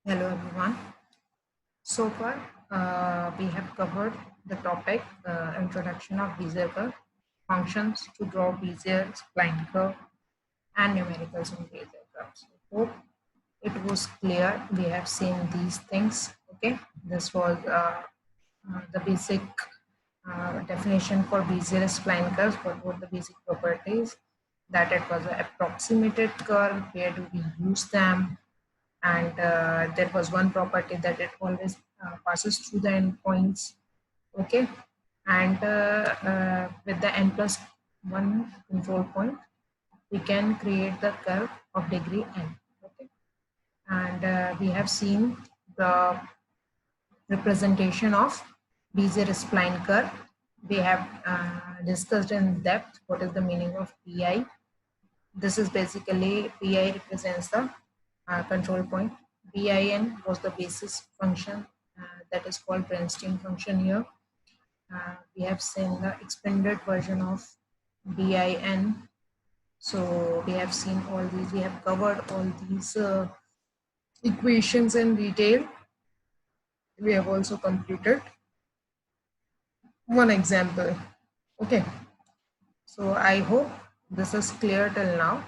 Hello everyone. So far, we have covered the topic introduction of Bezier curve, functions to draw Bezier spline curve, and numericals in Bezier curves. Hope it was clear. We have seen these things. Okay, this was the basic definition for Bezier spline curves. What were the basic properties? That it was an approximated curve. Where do we use them? And there was one property that it always passes through the endpoints. Okay, and with the n plus 1 control point we can create the curve of degree n. Okay, and we have seen the representation of Bezier spline curve. We have discussed in depth what is the meaning of pi. This is basically pi represents the control point. Bin was the basis function that is called Bernstein function here. We have seen the expanded version of bin. So we have seen all these, we have covered all these equations in detail. We have also completed one example. Okay, so I hope this is clear till now.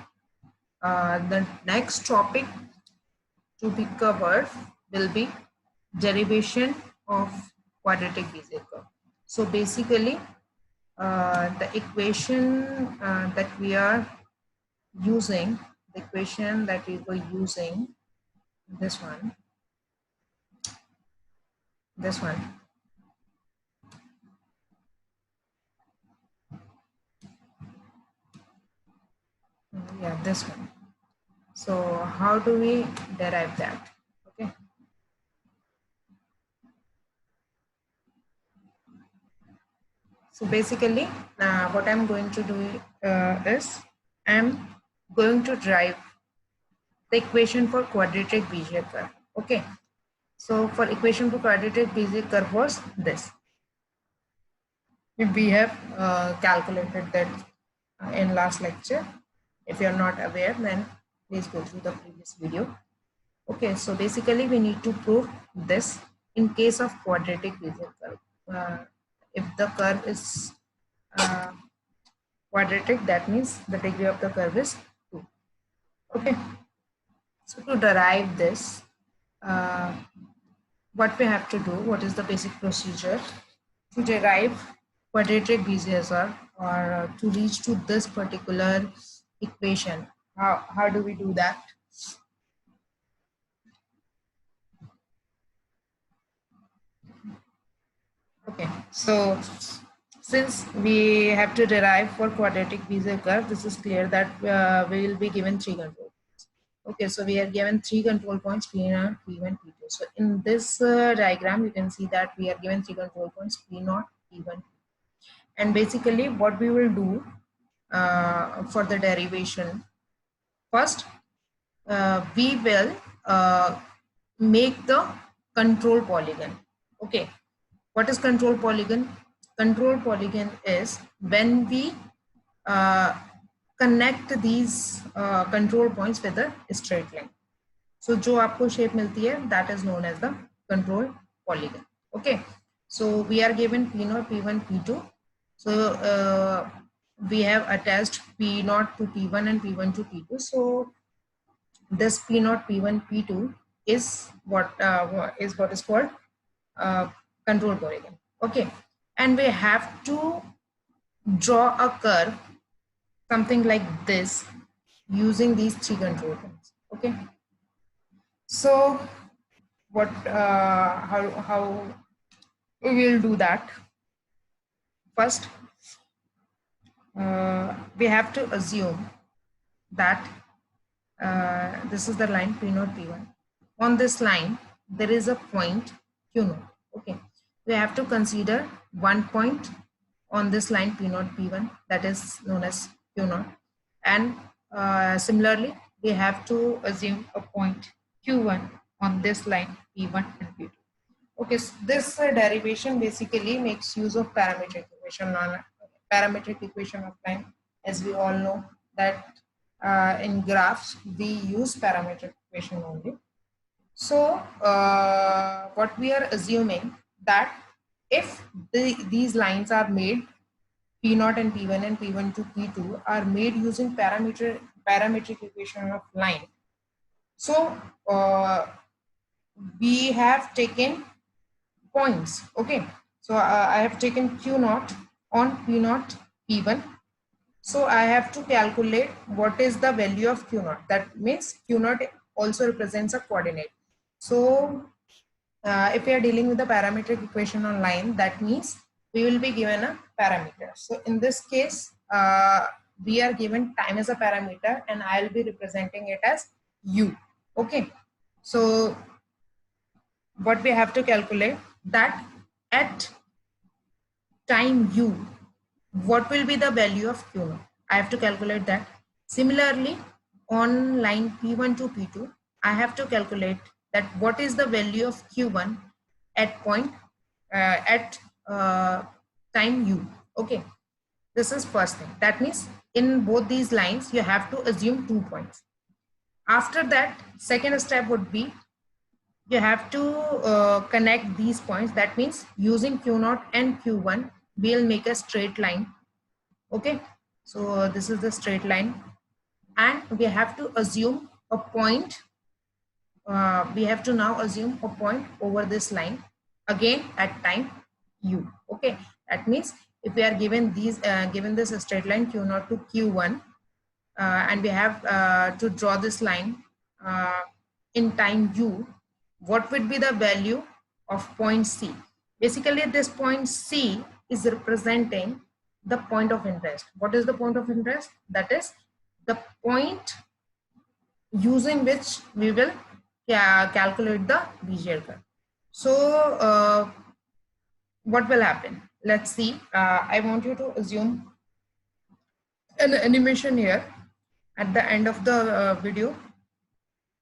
The next topic to be covered will be derivation of quadratic Bezier curve. So basically, the equation that we are using, the equation that we were using, this one, yeah, this one. So how do we derive that? Okay. So basically, what I'm going to do is I'm going to derive the equation for quadratic Bezier curve. Okay. So for equation for quadratic Bezier curve was this. We have calculated that in last lecture. If you are not aware, then please go through the previous video. Okay, so basically we need to prove this in case of quadratic Bezier curve. If the curve is quadratic, that means the degree of the curve is 2. Okay, so to derive this, what we have to do, what is the basic procedure to derive quadratic Bezier curve or to reach to this particular equation? How do we do that? Okay, so since we have to derive for quadratic Bezier curve, this is clear that we will be given 3 control points. Okay, so we are given 3 control points, P0, P1, P2. So in this diagram, you can see that we are given 3 control points, P0, P1. And basically what we will do for the derivation, first we will make the control polygon. Okay, what is control polygon? Control polygon is when we uh, connect these control points with a straight line. So जो आपको shape मिलती है, that is known as the control polygon. Okay, so we are given P0, P1, P2. So we have attached P0 to P1 and P1 to P2. So this P0, P1, P2 is what is called control polygon. Okay, and we have to draw a curve something like this using these 3 control points. Okay, so what how we will do that? First, we have to assume that this is the line P0, P1. On this line, there is a point Q0. Okay, we have to consider one point on this line P0, P1, that is known as Q0. And similarly, we have to assume a point Q1 on this line P1 and P2. Okay, so this derivation basically makes use of parametric equation on parametric equation of line. As we all know that in graphs we use parametric equation only. So what we are assuming that if these lines are made, P0 and P1 and P1 to P2 are made using parametric equation of line. So we have taken points. Okay, so I have taken Q0 on P0 P1. So I have to calculate what is the value of Q0. That means Q0 also represents a coordinate. So if we are dealing with the parametric equation on line, that means we will be given a parameter. So in this case, we are given time as a parameter, and I'll be representing it as u. Okay, so what we have to calculate, that at time u, what will be the value of Q0? I have to calculate that. Similarly, on line P1 to P2, I have to calculate that what is the value of Q1 at point at time u. Okay, this is first thing. That means in both these lines, you have to assume 2 points. After that, second step would be you have to connect these points. That means using Q0 and Q1, we'll make a straight line. Okay, so this is the straight line, and we have to assume a point. We have to now assume a point over this line again at time u. Okay, that means if we are given these given this straight line Q0 to Q1, and we have to draw this line in time u, what would be the value of point C? Basically, this point C is representing the point of interest. What is the point of interest? That is the point using which we will calculate the Bezier curve. So what will happen? Let's see. I want you to assume an animation here. At the end of the video,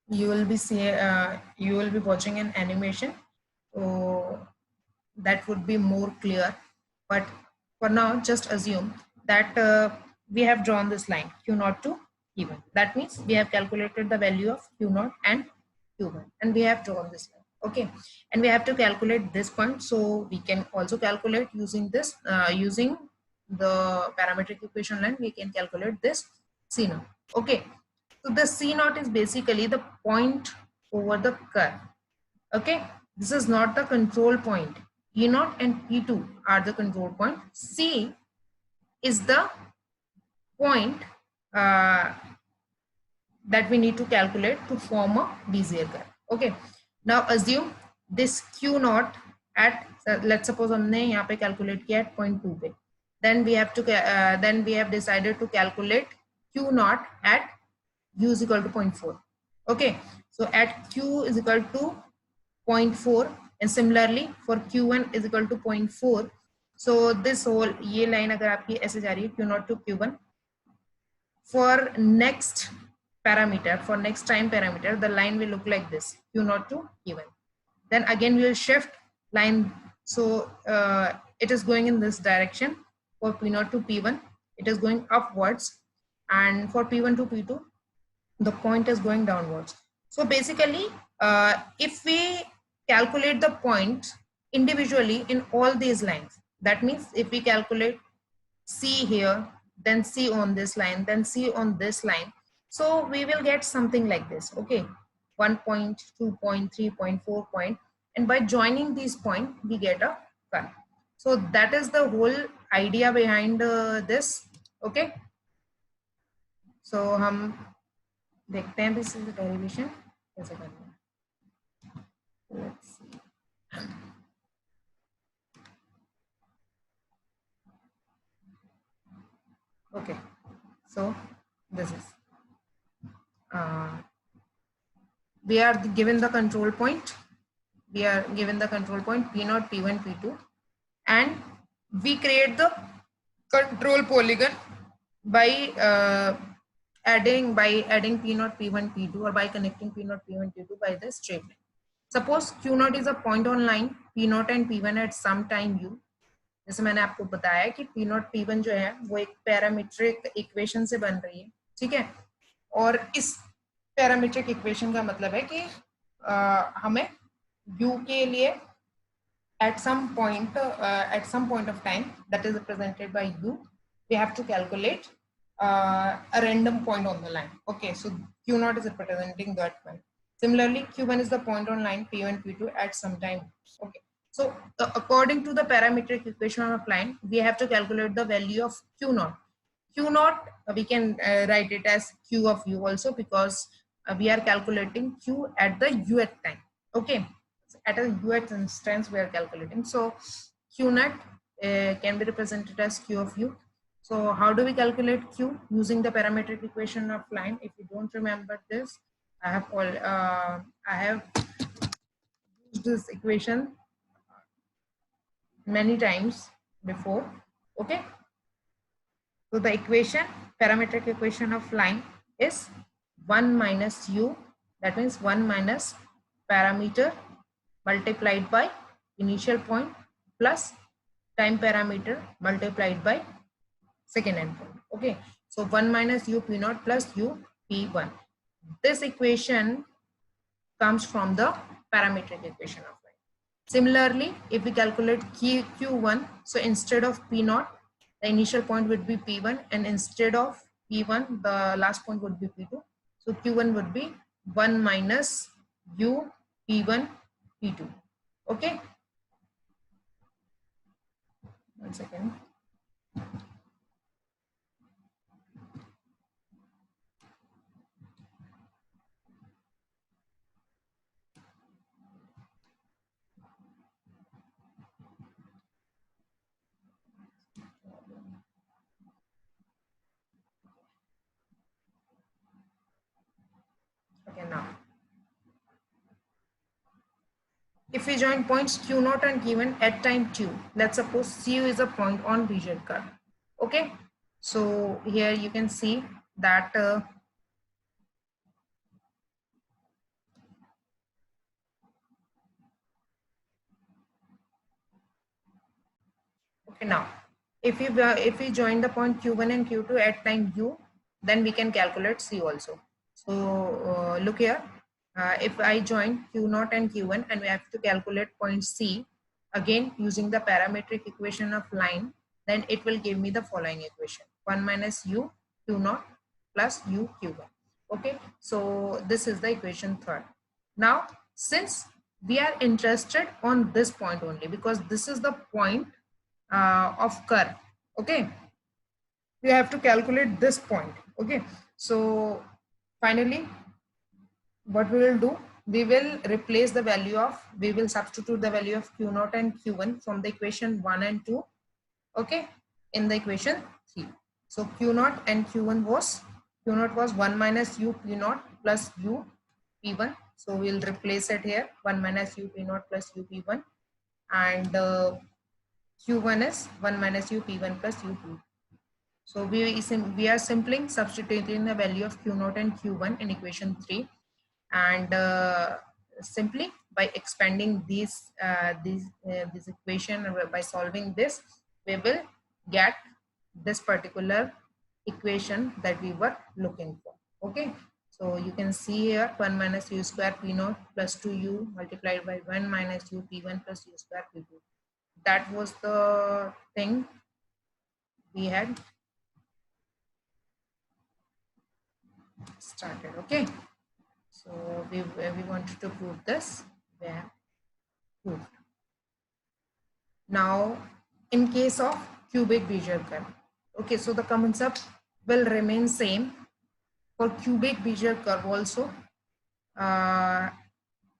you will be watching an animation, so that would be more clear. But for now, just assume that we have drawn this line Q0 to Q1. That means we have calculated the value of Q0 and Q1, and we have drawn this line. Okay, and we have to calculate this point, so we can also calculate using this using the parametric equation line. We can calculate this C0. Okay, so the C0 is basically the point over the curve. Okay, this is not the control point. P0 and P2 are the control point. C is the point that we need to calculate to form a Bezier curve. Okay, now assume this Q0 at let's suppose हमने यहाँ पे calculate किया at point 2 पे. Then we have decided to calculate Q0 at u is equal to 0.4. Okay, so at q is equal to 0.4, and similarly for q1 is equal to 0.4. so this whole ये line अगर आपकी ऐसे जा रही है q0 to q1, for next parameter, for next time parameter, the line will look like this, q0 to q1. Then again we will shift line, so it is going in this direction. For p0 to p1, it is going upwards, and for p1 to p2, the point is going downwards. So basically, if we calculate the point individually in all these lines, that means if we calculate C here, then C on this line, then C on this line, so we will get something like this. Okay, 1 point, 2 point, 3 point, 4 point, and by joining these points, we get a curve. So that is the whole idea behind this. Okay, so देखते हैं this is the derivation कैसे करना है. Let's see. Okay, so this is we are given the control point. We are given the control point P0, P1, P2, and we create the control polygon by adding P0, P1, P2, or by connecting P0, P1, P2 by the straight line. Suppose Q0 is a point on line P0 and P1 at some time u. जैसे मैंने आपको बताया कि P0 P1 जो है वो एक parametric equation से बन रही है, ठीक है. और इस पैरामीट्रिक इक्वेशन का मतलब है कि हमें u के लिए at some point of time that is represented by u, we have to calculate a random point on the line. Okay, so q0 is representing that point. Similarly, q1 is the point on line p1 p2 at some time. Okay, so according to the parametric equation of line, we have to calculate the value of q0. Q0 we can write it as q of u also, because we are calculating q at the uth time. Okay, at a uth instance we are calculating. So q net can be represented as q of u. So how do we calculate q? Using the parametric equation of line. If you don't remember this, I have used this equation many times before. Okay, so the equation, parametric equation of line is 1 minus u, that means 1 minus parameter multiplied by initial point plus time parameter multiplied by second endpoint. Okay, so 1 minus u p naught plus u p1. This equation comes from the parametric equation of line. Similarly, if we calculate q1, so instead of p naught, the initial point would be p1, and instead of p1, the last point would be p2. So q1 would be 1 minus u p1 p2. Okay, one second. Okay, now if we join points q0 and q1 at time q, let's suppose q is a point on Bezier curve. Okay, so here you can see that okay, now if we join the point q1 and q2 at time u, then we can calculate c also. So look here, if I join q0 and q1 and we have to calculate point c, again using the parametric equation of line, then it will give me the following equation: 1 minus u q0 plus u q1. Okay, so this is the equation third. Now since we are interested on this point only, because this is the point of curve. Okay, we have to calculate this point. Okay, so finally what we will do, we will replace the value of, we will substitute the value of q0 and q1 from the equation 1 and 2. Okay, in the equation 3. So q0 and q1 was, q0 was 1 minus u p0 plus u p1. So we'll replace it here, 1 minus u p0 plus u p1, and q1 is 1 minus u p1 plus u p2. So we are simply substituting the value of q0 and q1 in equation 3, and simply by expanding this equation, by solving this, we will get this particular equation that we were looking for. Okay, so you can see here 1 minus u square p0 plus 2u multiplied by 1 minus u p1 plus u square p2. That was the thing we had started. Okay, so we wanted to prove this, we have proved. Now in case of cubic Bezier curve, okay, so the concept will remain same for cubic Bezier curve also.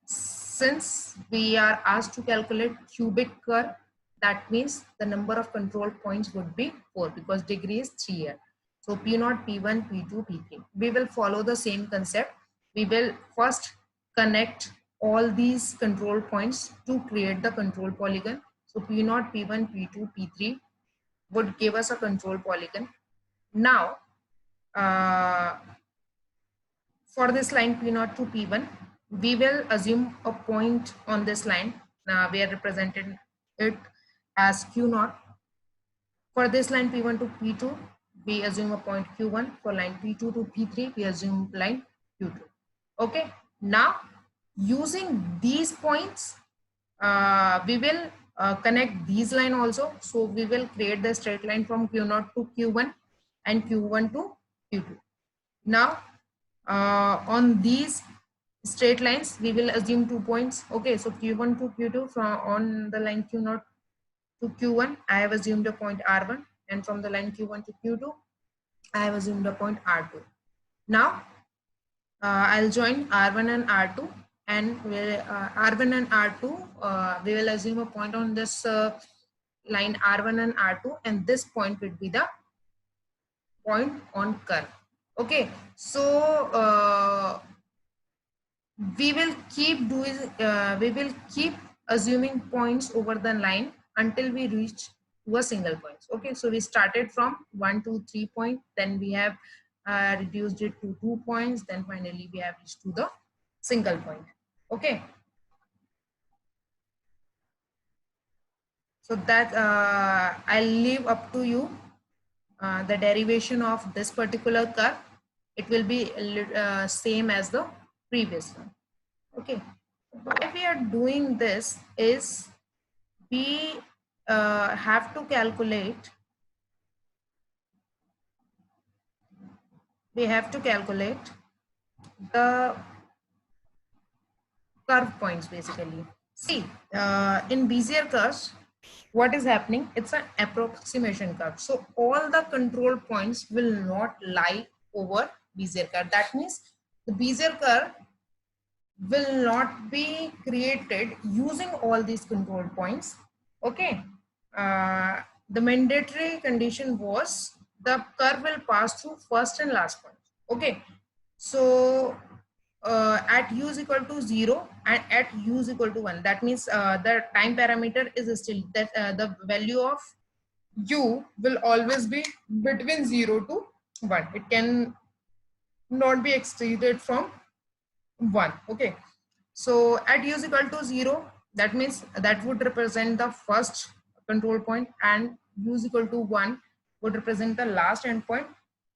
Since we are asked to calculate cubic curve, that means the number of control points would be 4, because degree is 3 here. So p0, p1, p2, p3. We will follow the same concept. We will first connect all these control points to create the control polygon. So p0, p1, p2, p3 would give us a control polygon. Now for this line p0 to p1, we will assume a point on this line. We are represented it as q0. For this line p1 to p2, we assume a point q1. For line p2 to p3, we assume line q2. Okay, now Using these points, we will connect these line also. So we will create the straight line from Q0 to Q1 and Q1 to Q2. Now, on these straight lines, we will assume 2 points. Okay, so Q1 to Q2, from on the line Q0 to Q1, I have assumed a point R1, and from the line Q1 to Q2, I have assumed a point R2. Now, I'll join R1 and R2, and R1 and R2, we will assume a point on this line R1 and R2, and this point will be the point on curve. Okay, so we will keep assuming points over the line until we reach to a single point. Okay, so we started from 1 to 3 point, then we have reduced it to 2 points, then finally we have reached to the single point. Okay, so that I'll leave up to you the derivation of this particular curve. It will be same as the previous one. Okay, why we are doing this is we have to calculate the curve points basically. See, in Bezier curves, what is happening? It's an approximation curve. So all the control points will not lie over Bezier curve. That means the Bezier curve will not be created using all these control points. Okay, the mandatory condition was the curve will pass through first and last point. Okay, so at u is equal to 0 and at u is equal to 1, that means the time parameter is still that the value of u will always be between 0 to 1. It can not be exceeded from 1. Okay, so at u is equal to 0, that means that would represent the first control point, and u is equal to 1 would represent the last endpoint.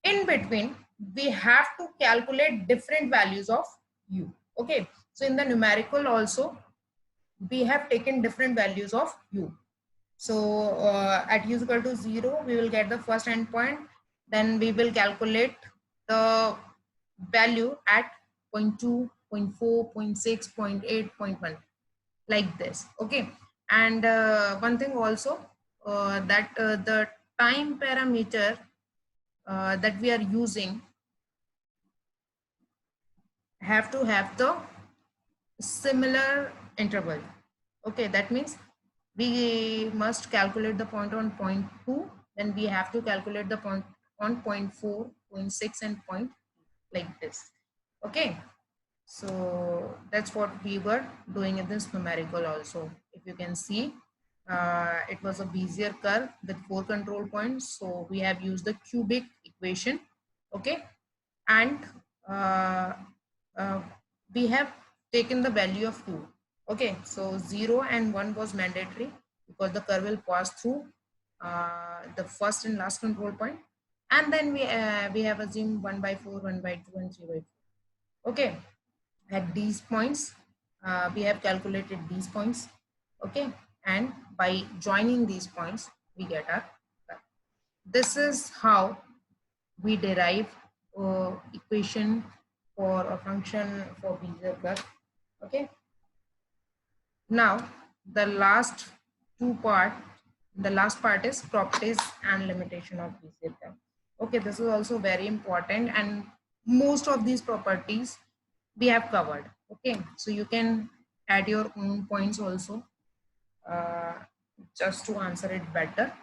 In between, we have to calculate different values of u. Okay, so in the numerical also we have taken different values of u. So at u is equal to 0, we will get the first endpoint, then we will calculate the value at 0.2, 0.4, 0.6, 0.8, 0.1, like this. Okay, and one thing also, that the time parameter that we are using have to have the similar interval. Okay, that means we must calculate the point on 0.2, then we have to calculate the point on 0.4, 0.6 and point, like this. Okay, so that's what we were doing in this numerical also. If you can see, it was a Bezier curve with 4 control points, so we have used the cubic equation. Okay, and we have taken the value of 2. Okay, so 0 and 1 was mandatory because the curve will pass through the first and last control point, and then we have assumed 1 by 4, 1 by 2 and 3 by 4. Okay, at these points we have calculated these points. Okay, and by joining these points we get our curve. This is how we derive equation for a function for Bezier curve. Okay, now the last part is properties and limitation of Bezier curve. Okay, this is also very important, and most of these properties we have covered. Okay, so you can add your own points also just to answer it better.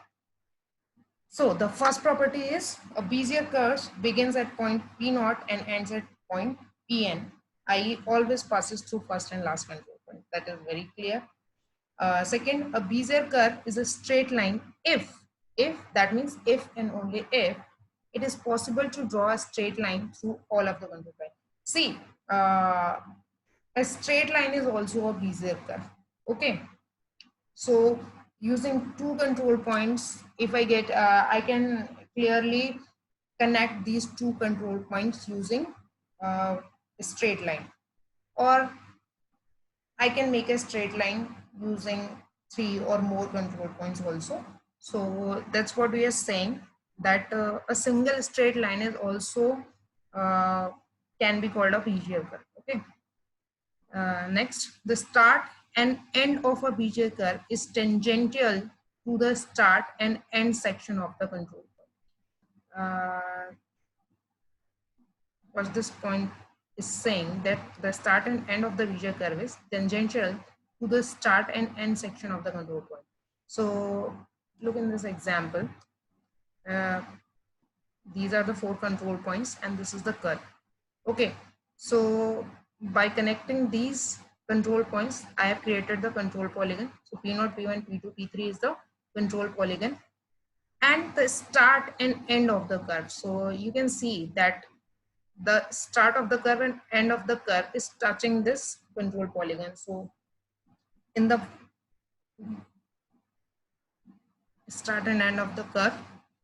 So the first property is a Bezier curve begins at point P0 and ends at point Pn, i.e. always passes through first and last control point. That is very clear. Second, a Bezier curve is a straight line if that means if and only if it is possible to draw a straight line through all of the control points. See, a straight line is also a Bezier curve. Okay, so using 2 control points, if I get I can clearly connect these 2 control points using a straight line. Or I can make a straight line using 3 or more control points also. So that's what we are saying, that a single straight line is also uh, can be called a Bezier curve. Okay. Next, the start and end of a Bezier curve is tangential to the start and end section of the control point. What this point is saying, that the start and end of the Bezier curve is tangential to the start and end section of the control point. So look in this example. These are the 4 control points and this is the curve. Okay, so by connecting these control points, I have created the control polygon. So P0, P1, P2, P3 is the control polygon and the start and end of the curve. So you can see that the start of the curve and end of the curve is touching this control polygon. So in the start and end of the curve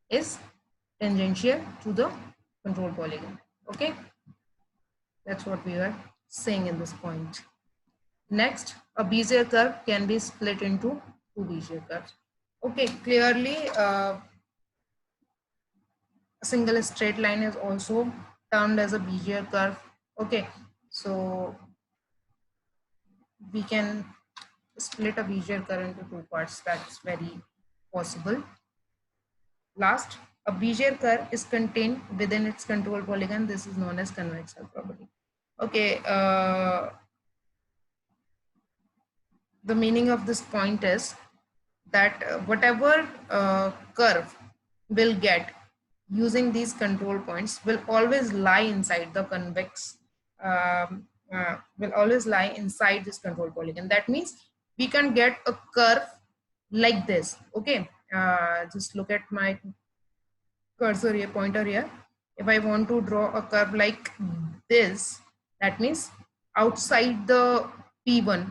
is tangential to the control polygon. Okay, that's what we are saying in this point. Next, a Bezier curve can be split into 2 Bezier curves. Okay, clearly a single straight line is also termed as a Bezier curve. Okay, so we can split a Bezier curve into 2 parts. That's very possible. Last, a Bezier curve is contained within its control polygon. This is known as convex hull property. Okay, the meaning of this point is that whatever curve will get using these control points will always lie inside the convex, will always lie inside this control polygon. That means we can get a curve like this. Okay, just look at my cursor here, pointer here. If I want to draw a curve like this, that means outside the P1,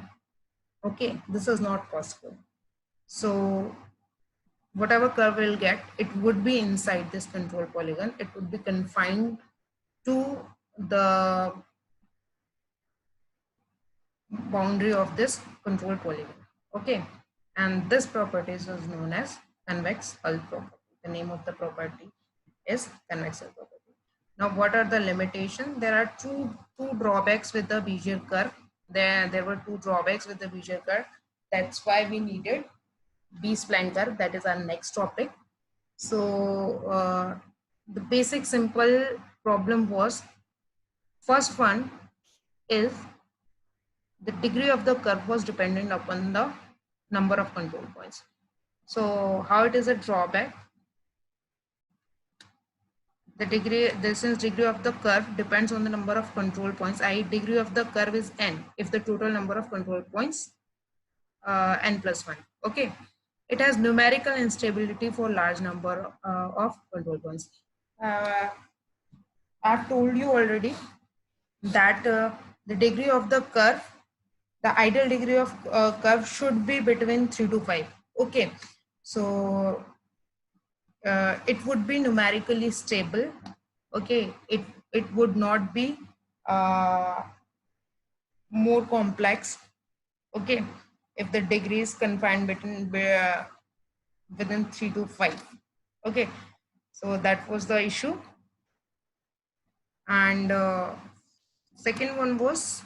okay, this is not possible. So whatever curve we'll get, it would be inside this control polygon. It would be confined to the boundary of this control polygon. Okay, and this property is known as convex hull property. The name of the property is convex hull property. Now, what are the limitations? There are two drawbacks with the Bezier curve. There were 2 drawbacks with the Bezier curve. That's why we needed B-spline curve. That is our next topic. So the basic simple problem was, first one is the degree of the curve was dependent upon the number of control points. So how it is a drawback? The since degree of the curve depends on the number of control points, i.e. degree of the curve is n if the total number of control points n plus 1. Okay, it has numerical instability for large number of control points. I've told you already that the degree of the curve, the ideal degree of curve should be between 3 to 5. Okay, so it would be numerically stable. Okay, it would not be more complex. Okay, if the degree is confined between within 3 to 5. Okay, so that was the issue. And second one was,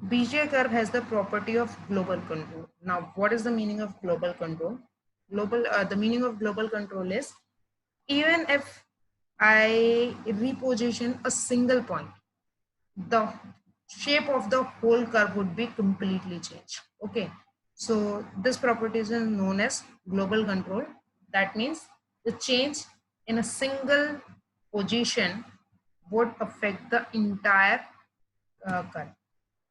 Bezier curve has the property of global control. Now, what is the meaning of global control? The meaning of global control is, even if I reposition a single point, the shape of the whole curve would be completely changed. Okay, so this property is known as global control. That means the change in a single position would affect the entire curve.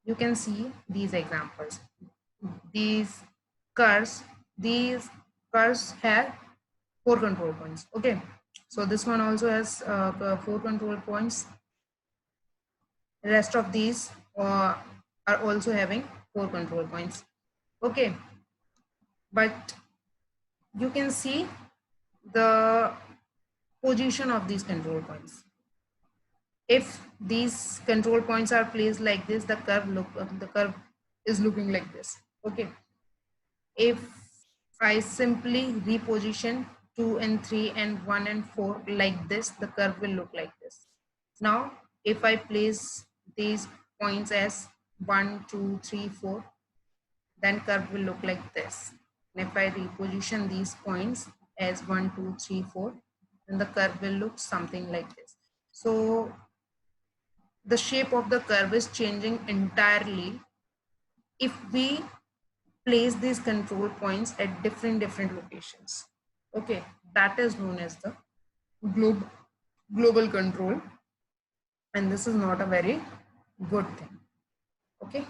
You can see these examples. These curves have 4 control points. Okay, so this one also has 4 control points. The rest of these are also having 4 control points. Okay, but you can see the position of these control points. If these control points are placed like this, the curve is looking like this. Okay, if I simply reposition 2 and 3 and 1 and 4 like this, the curve will look like this. Now if I place these points as 1 2 3 4, then curve will look like this. And if I reposition these points as 1 2 3 4, then the curve will look something like this. So the shape of the curve is changing entirely if we place these control points at different locations. Okay, that is known as the global control, and this is not a very good thing. Okay,